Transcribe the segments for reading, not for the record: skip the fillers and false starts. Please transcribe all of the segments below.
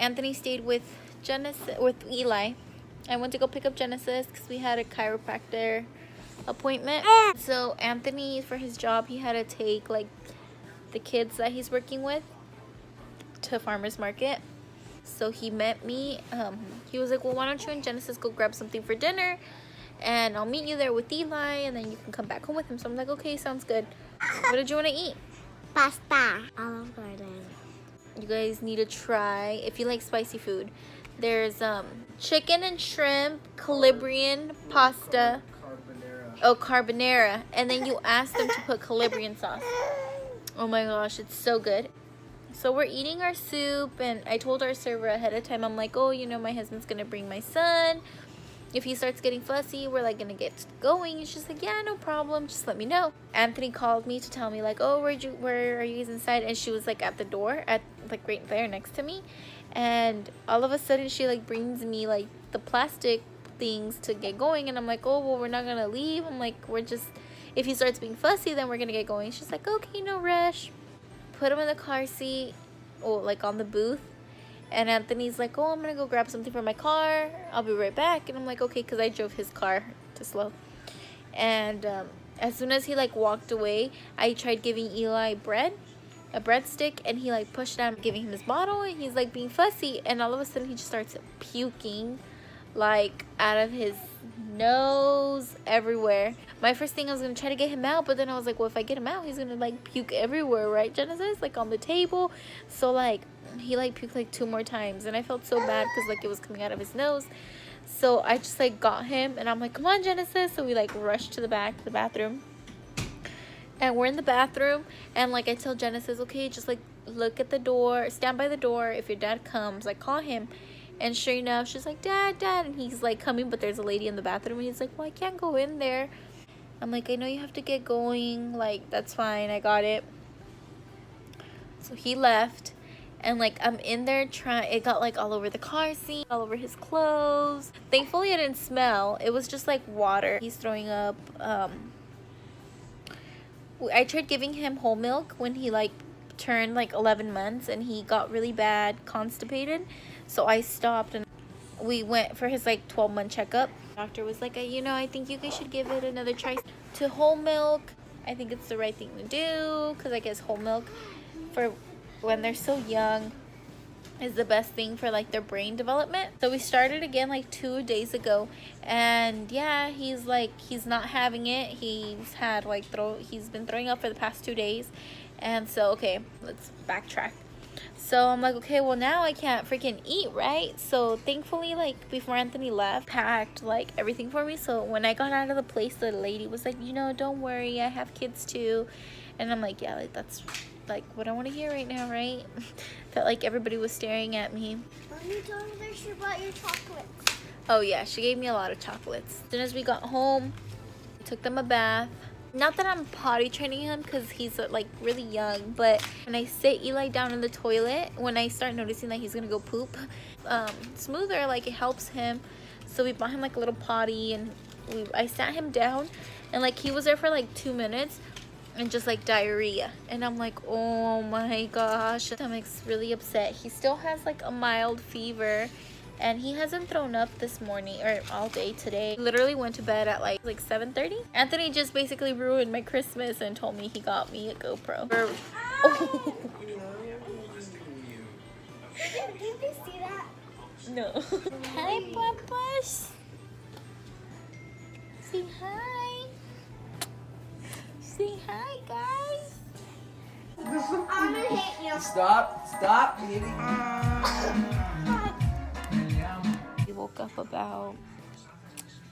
Anthony stayed with Eli. I went to go pick up Genesis because we had a chiropractor appointment. So Anthony, for his job, he had to take like the kids that he's working with to farmers market. So he met me. He was like, well, why don't you and Genesis go grab something for dinner, and I'll meet you there with Eli, and then you can come back home with him. So I'm like, okay, sounds good. What did you want to eat? Pasta. Olive Garden. You guys need to try, if you like spicy food, there's chicken and shrimp Calabrian pasta. Oh, carbonara. And then you ask them to put Calabrian sauce. Oh my gosh, it's so good. So we're eating our soup, and I told our server ahead of time, I'm like, oh, you know, my husband's gonna bring my son. If he starts getting fussy, we're like gonna get going. And she's like, yeah, no problem, just let me know. Anthony called me to tell me like, oh, where are you guys inside? And she was like at the door, at like right there next to me. And all of a sudden she like brings me like the plastic things to get going, and I'm like, oh, well, we're not gonna leave. I'm like, we're just, if he starts being fussy, then we're gonna get going. She's like, okay, no rush. Put him in the car seat, or like on the booth, and Anthony's like, oh, I'm gonna go grab something for my car, I'll be right back. And I'm like, okay, because I drove his car to slow. And as soon as he like walked away, I tried giving Eli a breadstick, and he like pushed down, giving him his bottle, and he's like being fussy, and all of a sudden he just starts puking like out of his nose everywhere. My first thing, I was gonna try to get him out, but then I was like, well, if I get him out, he's gonna like puke everywhere, right, Genesis? Like on the table. So like he like puked like 2 more times, and I felt so bad because like it was coming out of his nose. So I just like got him, and I'm like, come on, Genesis. So we like rushed to the bathroom, and we're in the bathroom, and like I tell Genesis, okay, just like look at the door, stand by the door. If your dad comes, like call him. And sure enough, she's like, dad, and he's like coming, but there's a lady in the bathroom, and he's like, well, I can't go in there. I'm like, I know you have to get going, like that's fine, I got it. So he left, and like I'm in there trying, it got like all over the car seat, all over his clothes. Thankfully it didn't smell, it was just like water. He's throwing up. I tried giving him whole milk when he like turned like 11 months, and he got really bad constipated. So I stopped, and we went for his like 12-month checkup. Doctor was like, you know, I think you guys should give it another try to whole milk. I think it's the right thing to do, because I guess whole milk for when they're so young is the best thing for like their brain development. So we started again like 2 days ago, and yeah, he's not having it. He's had like he's been throwing up for the past 2 days. And so okay, let's backtrack. So I'm like, okay, well now I can't freaking eat, right? So thankfully, like before Anthony left, packed like everything for me. So when I got out of the place, the lady was like, you know, don't worry, I have kids too. And I'm like, yeah, like that's like what I want to hear right now, right? Felt like everybody was staring at me. Mommy told me that she brought your chocolates. Oh yeah, she gave me a lot of chocolates. As soon as we got home, we took them a bath. Not that I'm potty training him, because he's like really young, but when I sit Eli down in the toilet, when I start noticing that he's gonna go poop smoother, like it helps him. So we bought him like a little potty, and I sat him down, and like he was there for like 2 minutes and just like diarrhea, and I'm like, oh my gosh, stomach's really upset. He still has like a mild fever, and he hasn't thrown up this morning or all day today. He literally went to bed at like 7:30. Anthony just basically ruined my Christmas and told me he got me a GoPro. Oh. Did you see that? No. Hi, Papas. Say hi. Say hi, guys. I'm gonna hit you. Stop, baby. We woke up about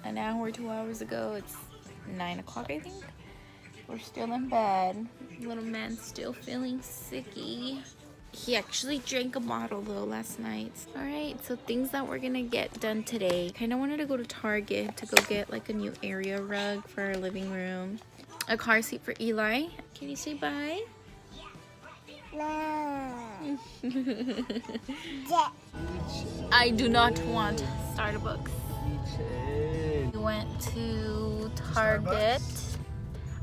an hour, 2 hours ago. It's 9 o'clock, I think. We're still in bed. Little man's still feeling sicky. He actually drank a bottle though last night. All right, so things that we're gonna get done today. Kind of wanted to go to Target to go get like a new area rug for our living room, a car seat for Eli. Can you say bye? No. I do not want Starbucks. We went to Target.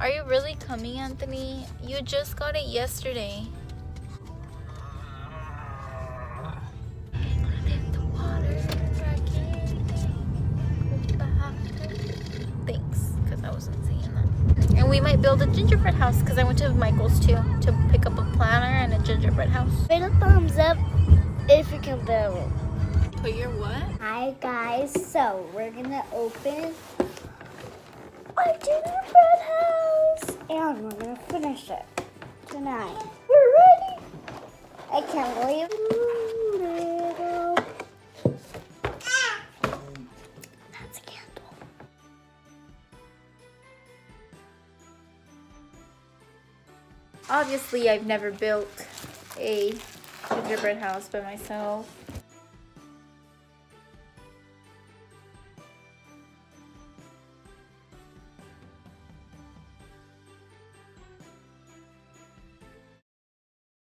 Are you really coming, Anthony? You just got it yesterday. we might build a gingerbread house because I went to Michael's too to pick up a planner and a gingerbread house. Put a thumbs up if you can build. Put your what? Hi guys, so we're gonna open our gingerbread house and we're gonna finish it tonight. We're ready. I can't believe that's a candle. Obviously, I've never built a gingerbread house by myself.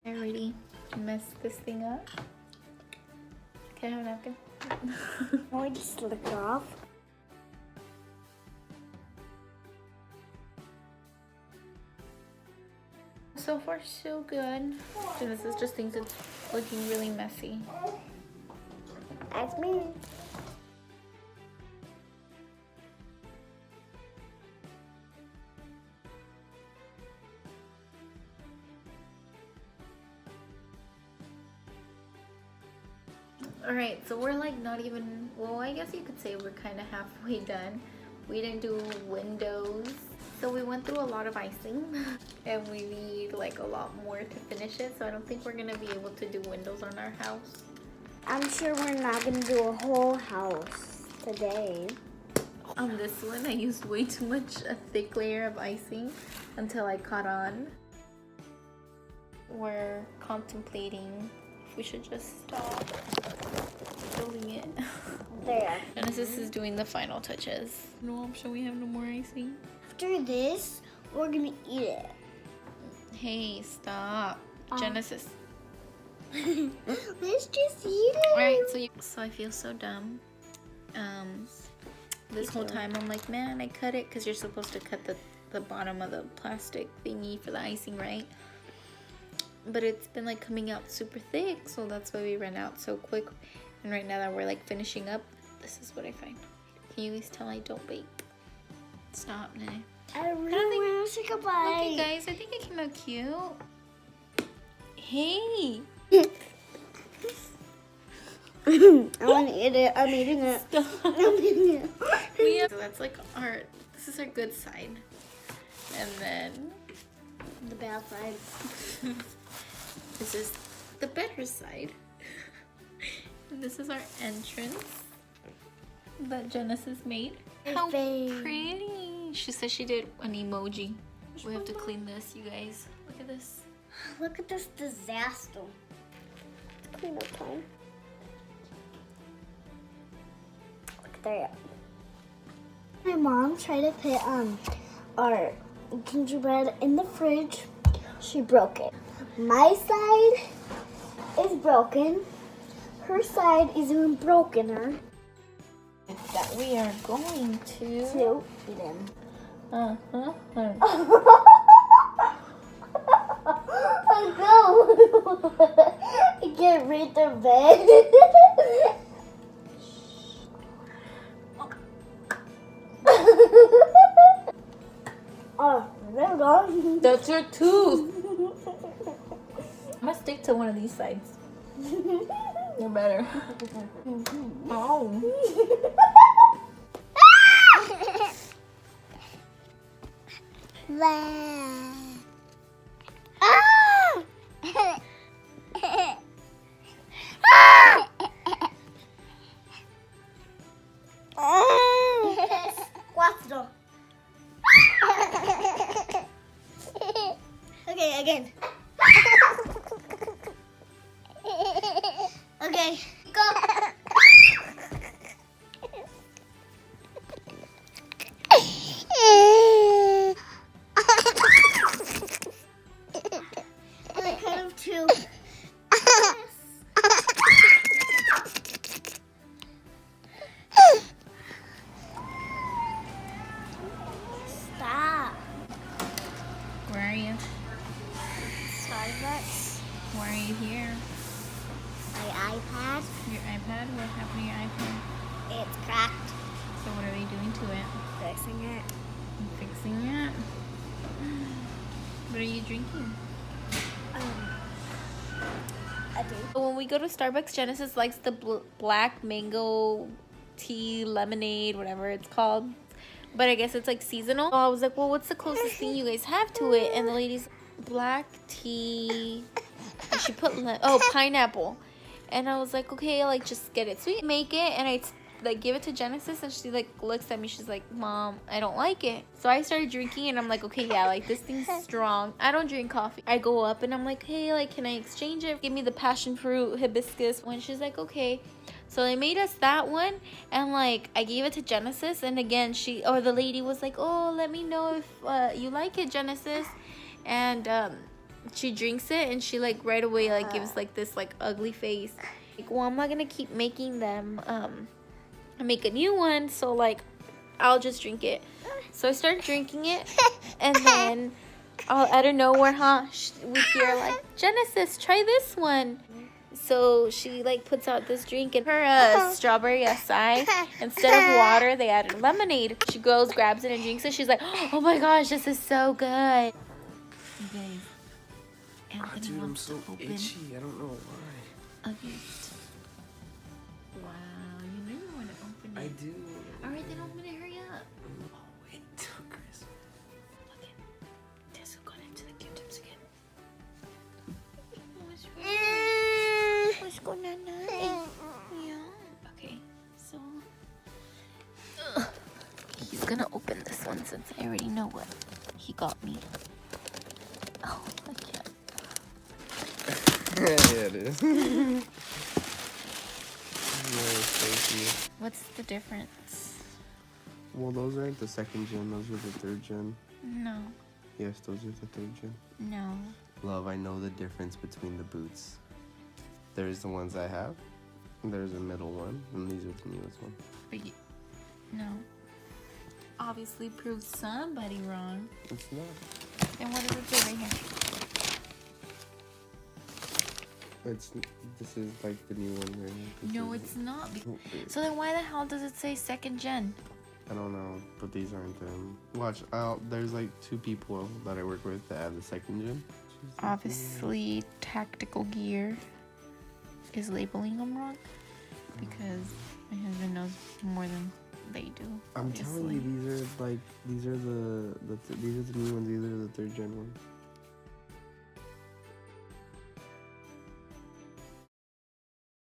I already messed this thing up. Can I have a napkin? Can we just lick it off? So far, so good. Genesis just thinks it's looking really messy. That's me. Alright, so we're like not even, well, I guess you could say we're kind of halfway done. We didn't do windows, so we went through a lot of icing and we need like a lot more to finish it, so I don't think we're gonna be able to do windows on our house. I'm sure we're not gonna do a whole house today. On this one, I used way too much, a thick layer of icing until I caught on. We're contemplating if we should just stop building it. There. Genesis is doing the final touches. No option, we have no more icing. After this, we're gonna eat it. Hey, stop. Genesis. Let's just eat it. Alright, so I feel so dumb. This whole time I'm like, man, I cut it because you're supposed to cut the bottom of the plastic thingy for the icing, right? But it's been like coming out super thick, so that's why we ran out so quick. And right now that we're like finishing up, this is what I find. Can you guys tell I don't bake? Stop, Nay. I really want to take a bite. Okay, guys, I think it came out cute. Hey! I want to eat it. I'm eating it. I'm eating it. So that's like this is our good side. And then The bad side. this is the better side. And this is our entrance that Genesis made. How pretty! She said she did an emoji. We have to clean this, you guys. Look at this. Look at this disaster. It's clean up time. Look there. My mom tried to put our gingerbread in the fridge. She broke it. My side is broken. Her side is even brokener. That we are going to Eat him. Oh no! I can't read the bed. Oh, they're gone. That's your tooth. I'm gonna stick to one of these sides. You're better. Oh. Cuatro. Okay, again. Okay, go. I kind of too. Stop. Where are you? Starbucks. Why are you here? My iPad. Your iPad? What happened to your iPad? It's cracked. So what are they doing to it? Fixing it. Fixing it? are you drinking? I do. When we go to Starbucks, Genesis likes the black mango tea, lemonade, whatever it's called. But I guess it's like seasonal. So I was like, well, what's the closest thing you guys have to it? And the lady's black tea. And she put, pineapple. And I was like, okay, like, just get it sweet. Make it, and I like give it to Genesis, and she like looks at me. She's like, Mom, I don't like it. So I started drinking, and I'm like, okay, yeah, like this thing's strong. I don't drink coffee. I go up, and I'm like, hey, like, can I exchange it? Give me the passion fruit hibiscus one. She's like, okay. So they made us that one, and like I gave it to Genesis, and again the lady was like, oh, let me know if you like it, Genesis. And she drinks it, and she like right away like gives like this like ugly face. Like, well, I'm not gonna keep making them make a new one, so like I'll just drink it. So I started drinking it, and then out of nowhere, we hear like, Genesis, try this one. So she like puts out this drink, and her strawberry acai, instead of water they added lemonade. She goes, grabs it, and drinks it. She's like, oh my gosh, this is so good. You guys, Anthony dude, I'm wants so to open itchy. I don't know why. a gift. Wow, you knew you want to open it. I do. Alright, then open it, hurry up. Oh, wait, Chris. Look at Tessa got into the Q-tips again. What's going on now? Yeah. Okay, so he's gonna open this one since I already know what he got me. Oh, I can't. Yeah, it is. Nice, thank you. What's the difference? Well, those aren't the second gen. Those are the third gen. No. Yes, those are the third gen. No. Love, I know the difference between the boots. There's the ones I have. There's a middle one, and these are the newest one. But no. Obviously proved somebody wrong. It's not. And what does it say right here? This is like the new one right here. No, it's not. So then why the hell does it say second gen? I don't know, but these aren't them. Watch, there's like 2 people that I work with that have the second gen. Obviously, Tactical Gear is labeling them wrong because my husband knows more than they do. I'm telling you, these are the new ones. These are the third gen ones.